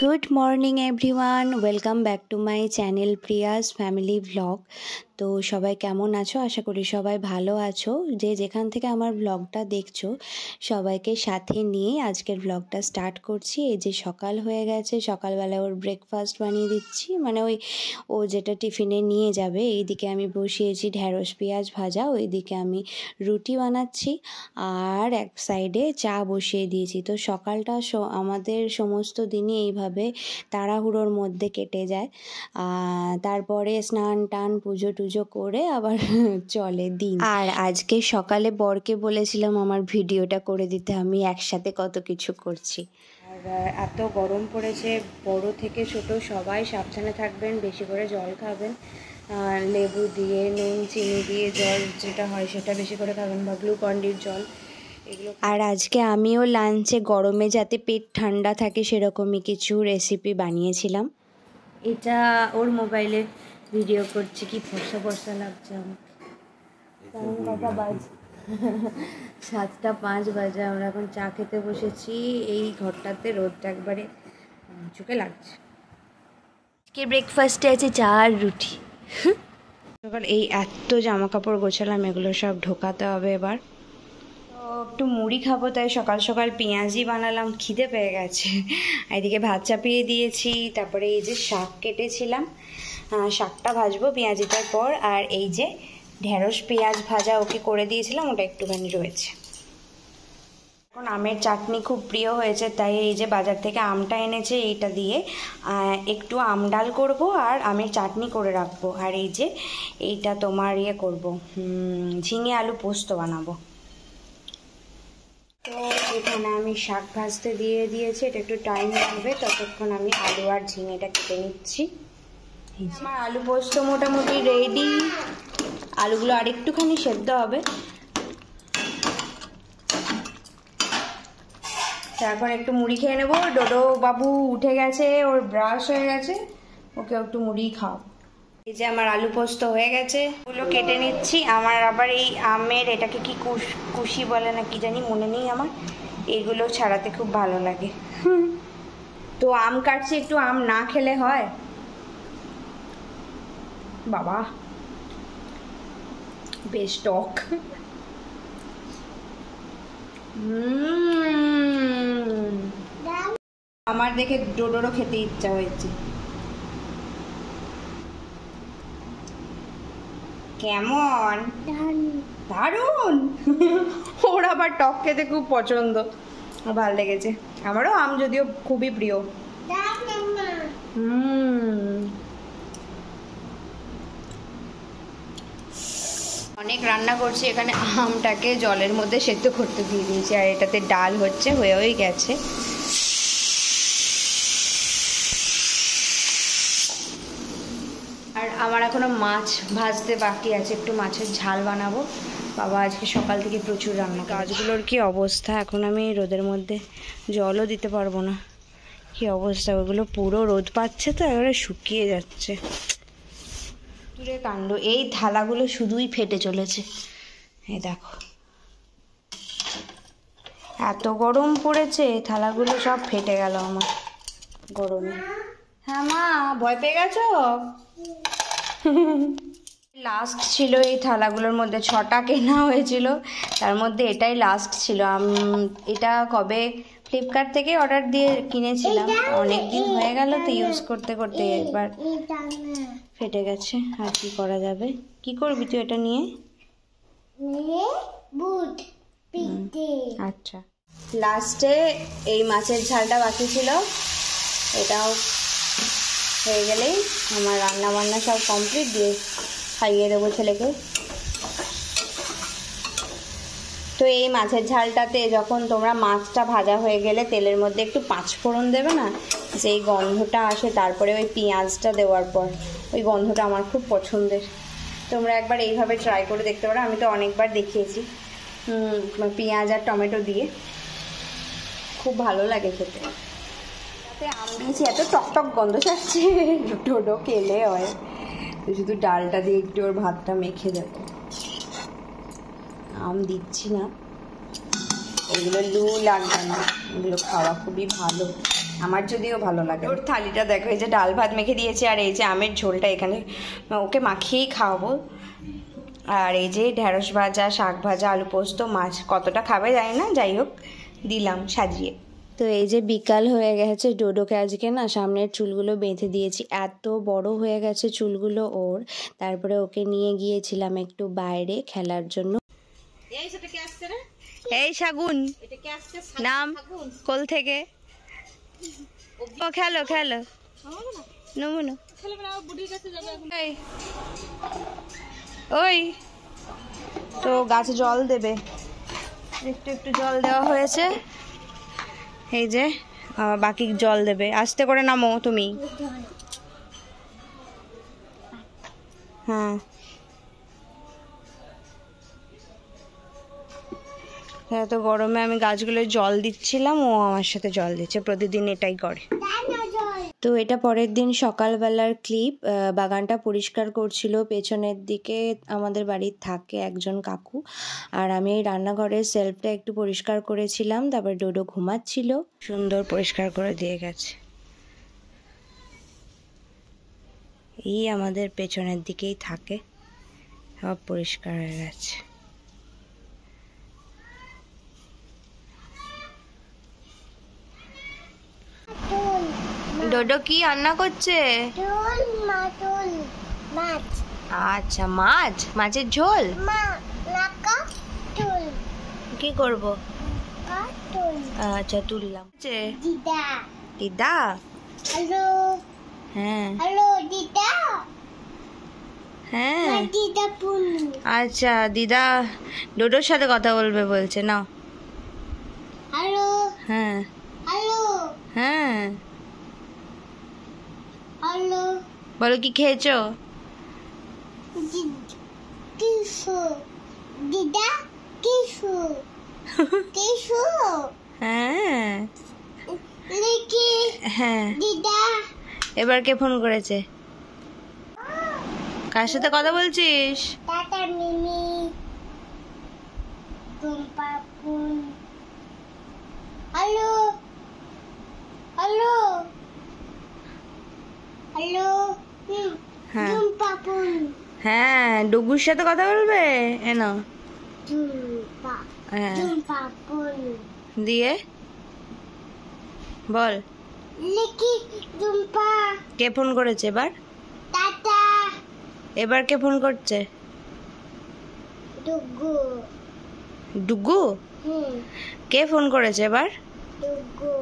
Good morning everyone, welcome back to my channel Prius family vlog. তো সবাই কেমন আছো? আশা করি সবাই ভালো আছো। যে যেখান থেকে আমার ব্লগটা দেখছো সবাইকে সাথে নিয়ে আজকের ব্লগটা স্টার্ট করছি। এই যে সকাল হয়ে গেছে, সকালবেলা ওর ব্রেকফাস্ট বানিয়ে দিচ্ছি, মানে ও যেটা টিফিনে নিয়ে যাবে। এইদিকে আমি বসিয়েছি ঢ্যাঁড়স পেঁয়াজ ভাজা, ওইদিকে আমি রুটি বানাচ্ছি আর এক সাইডে চা বসিয়ে দিয়েছি। তো সকালটা আমাদের সমস্ত দিনই এইভাবে তাড়াহুড়োর মধ্যে কেটে যায়। তারপরে স্নান টান পুজো টুজো করে আবার চলে দিন। আর আজকে সকালে বরকে বলেছিলাম আমার ভিডিওটা করে দিতে, আমি একসাথে কত কিছু করছি। আর এত গরম পড়েছে, বড় থেকে ছোট সবাই সাবধানে থাকবেন, বেশি করে জল খাবেন, লেবু দিয়ে নুন চিনি দিয়ে জল যেটা হয় সেটা বেশি করে খাবেন, বা গ্লুকন-ডির জল এগুলো। আর আজকে আমিও লাঞ্চে গরমে যাতে পেট ঠান্ডা থাকে সেরকমই কিছু রেসিপি বানিয়েছিলাম। এটা ওর মোবাইলে ভিডিও করছি, কি ফর্সা ফর্সা লাগছে আমার। কটা বাজে? 7:05 বাজে। আমরা এখন চা খেতে বসেছি। এই ঘরটাতে রোদটা একবারে চোখে লাগছে। আজকে ব্রেকফাস্টে আছে চা আর রুটি। সকাল এই এত জামা কাপড় গোছালাম, এগুলো সব ঢোকাতে হবে এবার। তো একটু মুড়ি খাবো, তাই সকাল সকাল পেঁয়াজি বানালাম, খিদে পেয়ে গেছে। এদিকে ভাত চাপিয়ে দিয়েছি, তারপরে এই যে শাক কেটেছিলাম, শাকটা ভাজবো পেঁয়াজিটার পর। আর এই যে ঢেঁড়স পেঁয়াজ ভাজা ওকে করে দিয়েছিলাম, ওটা একটুখানি রয়েছে। এখন আমের চাটনি খুব প্রিয় হয়েছে, তাই এই যে বাজার থেকে আমটা এনেছে, এইটা দিয়ে একটু আম ডাল করবো আর আমের চাটনি করে রাখবো। আর এই যে এইটা তোমার করবো, ঝিঙে আলু পোস্ত বানাবো। তো এখানে আমি শাক ভাজতে দিয়ে দিয়েছি, এটা একটু টাইম লাগবে, ততক্ষণ আমি আলু আর ঝিঙেটা কেটে নিচ্ছি। আমার আলু পোস্ত মোটামুটি রেডি। আলুগুলো আর একটুখানি সেদ্ধ হবে। এখন একটু মুড়ি খেয়ে নেবো। ডোডো বাবু উঠে গেছে, ওর ব্রাশ হয়ে গেছে, ওকে একটু মুড়ি খাও। এই যে আমার আলু পোস্ত হয়ে গেছে, ওগুলো কেটে নিচ্ছি। আমার আবার এই আমের এটাকে কি কুশি বলে না কি জানি, মনে নেই আমার, এগুলো ছাড়াতে খুব ভালো লাগে। তো আম কাটছি, একটু আম না খেলে হয় বাবা, বেশ টক। আমার দেখে ডোডোরও খেতে ইচ্ছা হয়েছে। কেমন? দারুণ। ওর আবার টক খেতে খুব পছন্দ, ভালো লেগেছে। আমারও আম যদিও খুবই প্রিয়। অনেক রান্না করছি এখানে। আমটাকে জলের মধ্যে সেদ্ধ করতে দিয়ে দিয়েছি, আর এটাতে ডাল হচ্ছে, হয়েই গেছে। আর আমার এখনো মাছ ভাজতে বাকি আছে, একটু মাছের ঝাল বানাবো। বাবা আজকে সকাল থেকে প্রচুর রান্না। গাছগুলোর কি অবস্থা, এখন আমি রোদের মধ্যে জলও দিতে পারবো না, কি অবস্থা। ওগুলো পুরো রোদ পাচ্ছে তো এবারে শুকিয়ে যাচ্ছে। দূরে কাণ্ড, এই থালাগুলো শুধুই ফেটে চলেছে। এই দেখো, এত গরম পড়েছে, থালাগুলো সব ফেটে গেল আমার গরমে। হ্যাঁ মা, ভয় পেয়ে গেছো? লাস্ট ছিল এই থালাগুলোর মধ্যে, 6টা কেনা হয়েছিল, তার মধ্যে এটাই লাস্ট ছিল। এটা কবে ফ্লিপকার্ট থেকে অর্ডার দিয়ে কিনেছিলাম, অনেক দিন হয়ে গেল তো ইউজ করতে করতে একবার ফেটে গেছে। আর কি করা যাবে, কি করবি তুই এটা নিয়ে? আচ্ছা, লাস্টে এই মাছের ঝালটা বাকি ছিল, এটাও হয়ে গেলেই আমার রান্না বান্না সব কমপ্লিট, দিয়ে খাইয়ে দেবো ছেলেকে। তো এই মাছের ঝালটাতে যখন তোমরা মাছটা ভাজা হয়ে গেলে তেলের মধ্যে একটু 5 ফোড়ন দেবে না, যেই গন্ধটা আসে, তারপরে ওই পেঁয়াজটা দেওয়ার পর, ওই গন্ধটা আমার খুব পছন্দের। তোমরা একবার এইভাবে ট্রাই করে দেখতে পারো, আমি তো অনেকবার দেখিয়েছি। পেঁয়াজ আর টমেটো দিয়ে খুব ভালো লাগে খেতে। তাতে আম দিয়েছি, এত টকটক গন্ধ ছাড়ছে, ডোডো খেলে হয়। তো শুধু ডালটা দিয়ে একটু ওর ভাতটা মেখে দেবো, আম দিচ্ছি না, এগুলো লু লাগবে না, এগুলো খাওয়া খুবই ভালো। আমার যদিও ভালো লাগে। ওর থালিটা দেখো, এই যে ডাল ভাত মেখে দিয়েছে, আর এই যে আমের ঝোলটা এখানে ওকে মাখিয়েই খাওয়াবো। আর এই যে ঢেঁড়স ভাজা, শাক ভাজা, আলু পোস্ত, মাছ। কতটা খাবে জানি না, যাই হোক দিলাম সাজিয়ে। তো এই যে বিকাল হয়ে গেছে, ডোডোকে আজকে না সামনের চুলগুলো বেঁধে দিয়েছি, এত বড় হয়ে গেছে চুলগুলো ওর। তারপরে ওকে নিয়ে গিয়েছিলাম একটু বাইরে খেলার জন্য। এই শাগুন নাম কোল থেকে, ও খেলো খেলো নমুনো। ওই তো গাছে জল দেবে, একটু একটু জল দেওয়া হয়েছে, এই যে বাকি জল দেবে। আস্তে করে নামো তুমি। হ্যাঁ এত গরমে আমি গাছগুলোয় জল দিচ্ছিলাম, ও আমার সাথে জল দিচ্ছে, প্রতিদিন এটাই করে। তো এটা পরের দিন সকালবেলার ক্লিপ। বাগানটা পরিষ্কার করছিল, পেছনের দিকে আমাদের বাড়ির থাকে একজন কাকু, আর আমি এই রান্নাঘরের সেলফটা একটু পরিষ্কার করেছিলাম। তারপর ডোডো ঘুমাচ্ছিল, সুন্দর পরিষ্কার করে দিয়ে গেছে। এই আমাদের পেছনের দিকেই থাকে, সব পরিষ্কার হয়ে গেছে। ডোডো কি রান্না করছে? আচ্ছা মাছ, মাছের ঝোল। কি করব? আচ্ছা তুললাম। দিদা হ্যালো, হ্যাঁ হ্যালো দিদা, হ্যাঁ আচ্ছা দিদা ডোডোর সাথে কথা বলবে বলছে, নাও। হ্যালো, হ্যাঁ হ্যালো, হ্যাঁ হ্যালো, বলো কি খেয়েছো? দিদা কিশু কিশু, হ্যাঁ হ্যাঁ দিদা। এবার কে ফোন করেছে? কার সাথে কথা বলছিস? টাটা মিমি পাপুন। হ্যালো হ্যালো হ্যালো, হ্যাঁ পাপুন, হ্যাঁ ডুগুর সাথে কথা বলবে। এনো হ্যাঁ দিয়ে বল লিখি জুম্পা। কে ফোন করেছে এবার? টাটা। এবার কে ফোন করছে? ডুগু। ডুগু? কে ফোন করেছে এবার? ডুগু।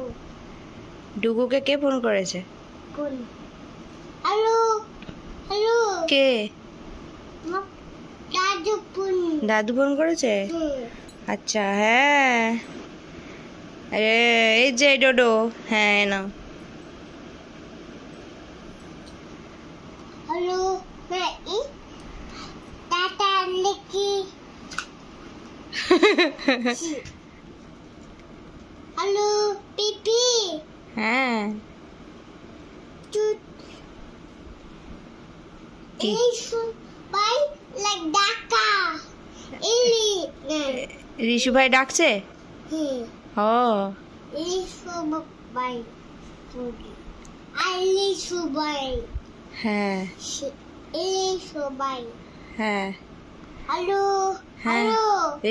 ডুগুকে কে ফোন করেছে? হ্যালো হ্যালো, কে? দাদু ফোন। দাদু ফোন করেছে? আচ্ছা হ্যাঁ, আরে এই যে ডোডো, হ্যাঁ না। হ্যালো টাটা লিখি। হ্যালো পিপি, হ্যাঁ ঋষু ভাই ডাকছে। ও হ্যাঁ হ্যাঁ হ্যালো হ্যালো,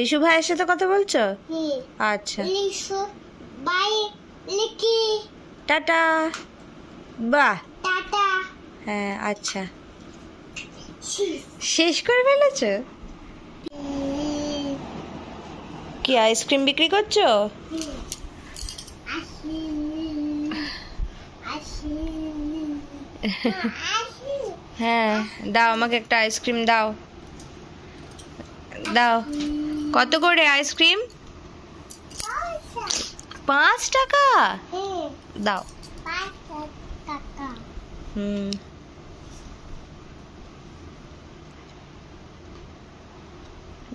ঋষু ভাইয়ের সাথে কথা বলছো? আচ্ছা টাটা। বাহ টাটা, হ্যাঁ আচ্ছা শেষ করে ফেলেছো? কি আইসক্রিম বিক্রি করছো? হ্যাঁ দাও আমাকে একটা আইসক্রিম দাও। দাও। কত করে আইসক্রিম? 5 টাকা? দাও।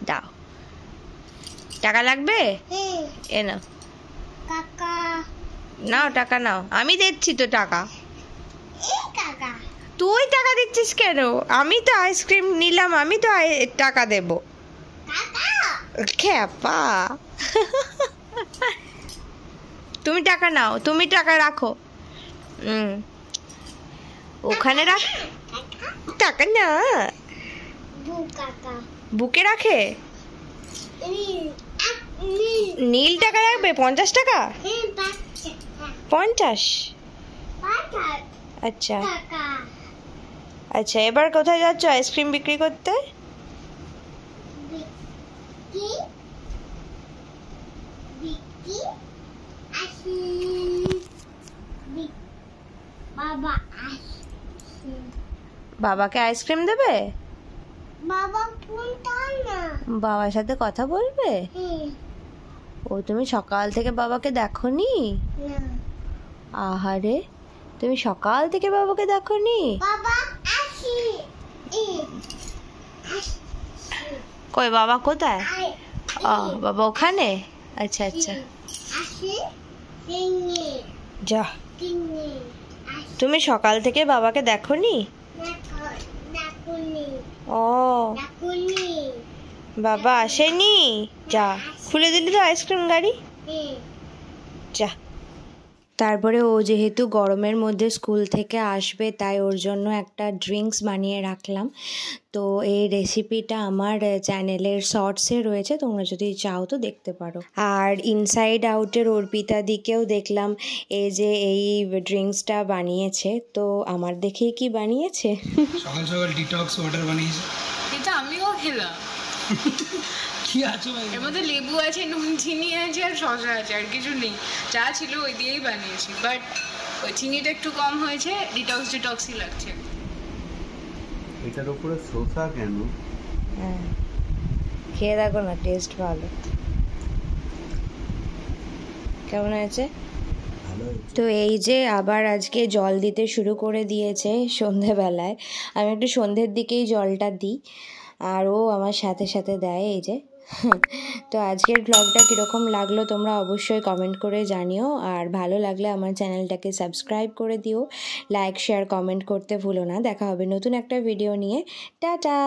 দাও। টাকা লাগবে? এ নাও। নাও টাকা নাও, আমি দিচ্ছি তো টাকা। তুই টাকা দিচ্ছিস কেন? আমি তো আইসক্রিম নিলাম, আমি তো টাকা দেব। খেপা তুমি তুমি টাকা নাও, তুমি টাকা রাখো। ওখানে রাখ, টাকা না বুকে রাখে। নীল টাকা রাখবে, 50 টাকা? 50? আচ্ছা আচ্ছা, এবার কোথায় যাচ্ছ আইসক্রিম বিক্রি করতে? বাবাকে আইসক্রিম দেবে? বাবার সাথে কথা বলবে? ও, তুমি সকাল থেকে বাবাকে দেখোনি? আহারে, তুমি সকাল থেকে বাবাকে দেখোনি? কই বাবা কোথায়? ও বাবা ওখানে। আচ্ছা আচ্ছা, যা। তুমি সকাল থেকে বাবাকে দেখোনি? ও, বাবা আসেনি? যা, খুলে দিলি তো আইসক্রিম গাড়ি, যা। তারপরে ও যেহেতু গরমের মধ্যে স্কুল থেকে আসবে, তাই ওর জন্য একটা ড্রিঙ্কস বানিয়ে রাখলাম। তো এই রেসিপিটা আমার চ্যানেলের শর্টসে রয়েছে, তোমরা যদি চাও তো দেখতে পারো। আর ইনসাইড আউটের অর্পিতা দিকেও দেখলাম এই যে এই ড্রিঙ্কসটা বানিয়েছে, তো আমার দেখেই কি বানিয়েছে, সকাল সকাল ডিটক্স ওয়াটার বানিয়েছে। এটা আমিও খেলাম। কি আছে ভাই? এর মধ্যে লেবু আছে, নুন চিনি আছে, আর শসা আছে, আর কিছু নেই। যা ছিল ওই দিয়েই বানিয়েছি, বাট ওই চিনিটা একটু কম হয়েছে, ডিটক্সই লাগছে। এটার উপরে শসা কেন? হ্যাঁ, খেয়ে দেখো না, টেস্ট ভালো। কেমন হয়েছে? তো এই যে আবার আজকে জল দিতে শুরু করে দিয়েছে সন্ধেবেলায়। আমি একটু সন্ধ্যের দিকেই জলটা দিই, আর ও আমার সাথে সাথে দেয়। এই যে তো আজকের ব্লগটা কীরকম লাগলো তোমরা অবশ্যই কমেন্ট করে জানিও, আর ভালো লাগলে আমার চ্যানেলটাকে সাবস্ক্রাইব করে দিও, লাইক শেয়ার কমেন্ট করতে ভুলো না। দেখা হবে নতুন একটা ভিডিও নিয়ে। টাটা।